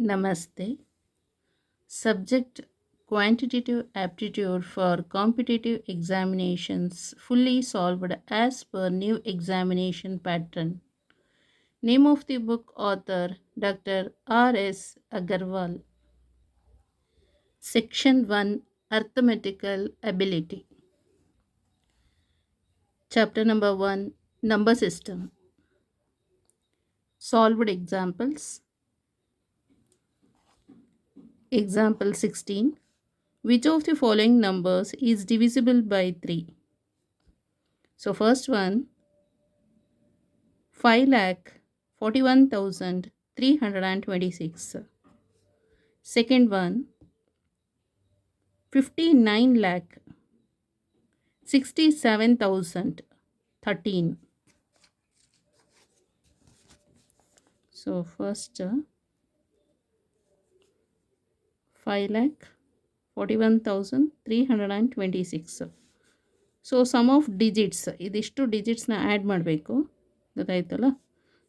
Namaste. Subject Quantitative aptitude for competitive examinations fully solved as per new examination pattern. Name of the book author Dr. R.S. Agarwal. Section 1 Arithmetical Ability. Chapter number 1 Number System. Solved examples. Example 16. Which of the following numbers is divisible by 3? So first one, 5,41,326. Second one, 59,67,013. So first 5,41,326. So sum of digits ಇದಿಷ್ಟು ಡಿಜಿಟ್ಸ್ನ add ಮಾಡಬೇಕು ಗೊತ್ತಾಯ್ತಲ್ಲ.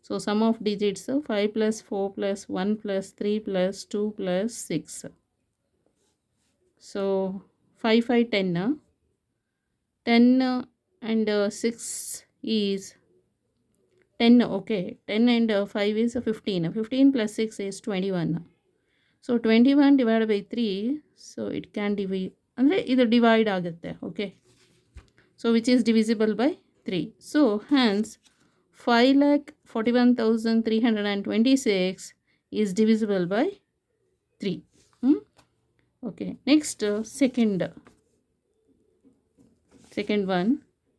So sum of digits 5 + 4 + 1 + 3 + 2 + 6. So 5 5 10 10 and 6 is 10. Okay, 10 and 5 is 15. 15 + 6 is 21. So 21 divide by 3. So it can divide ಅಂದರೆ ಇದು divide ಆಗುತ್ತೆ. Okay, so which is divisible by 3. So hence 5,41,326 is divisible by 3. Okay, next second one,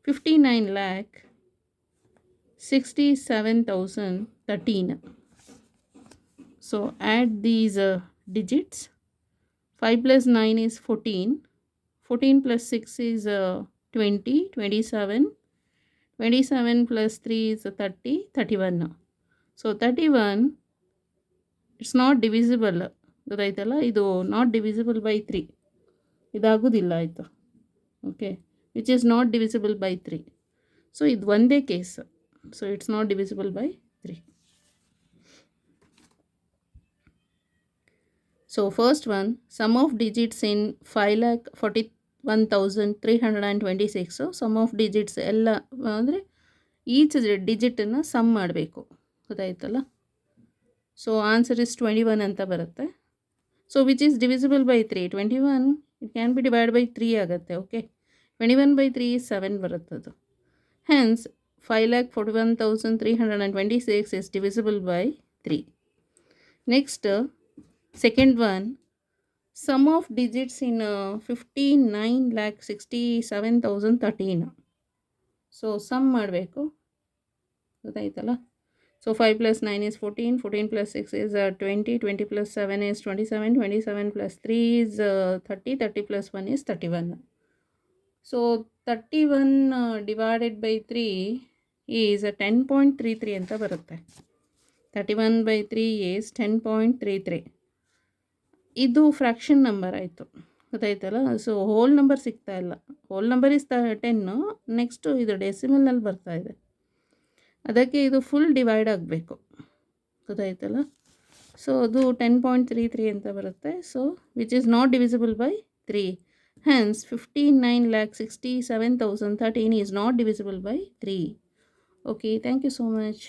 59,67,013. So add these digits. 5 + 9 is 14. 14 + 6 is 20, 27. 27 + 3 is 30, 31. So 31, it's not divisible. ಗೊತ್ತಾಯ್ತಲ್ಲ, ಇದು not divisible by 3, ಇದಾಗೋದಿಲ್ಲ ಆಯಿತು. Okay, which is not divisible by 3. So ಇದು ಒಂದೇ case. So it's not divisible by 3. So first one, sum of digits in 5,41,326. Sum of digits ಎಲ್ಲ ಅಂದರೆ each ಡಿಜಿಟನ್ನು some ಮಾಡಬೇಕು, ಗೊತ್ತಾಯ್ತಲ್ಲ. ಸೊ ಆನ್ಸರ್ ಇಸ್ 21 ಅಂತ ಬರುತ್ತೆ. So which is divisible by 3. 21 it can be divide by 3 ಆಗುತ್ತೆ. Okay, 21 by 3 is 7 ಬರುತ್ತದು. Hence 5,41,326 is divisible by 3. Next, second one, sum of digits in 59,67,013. So sum ಮಾಡಬೇಕು, ಗೊತ್ತಾಯ್ತಲ್ಲ. So 5 + 9 is 14, 14 + 6 is 20, 20 + 7 is 27, 27 + 3 is 30, 30 + 1 is 31. So 31 divided by 3 is 10.33 ಅಂತ ಬರುತ್ತೆ. 31 by 3 is 10.33. ಇದು fraction number ಆಯಿತು, ಗೊತ್ತಾಯ್ತಲ್ಲ. So whole number ಸಿಗ್ತಾ ಇಲ್ಲ. Whole number is 10. ನೆಕ್ಸ್ಟು ಇದು ಡೆಸಿಮಲ್ನಲ್ಲಿ ಬರ್ತಾ ಇದೆ, ಅದಕ್ಕೆ ಇದು ಫುಲ್ ಡಿವೈಡ್ ಆಗಬೇಕು, ಗೊತ್ತಾಯ್ತಲ್ಲ. ಸೊ ಅದು 10.33 ಅಂತ ಬರುತ್ತೆ. So which is not divisible by 3. Hence 59,67,013 is not divisible by 3. Okay, thank you so much.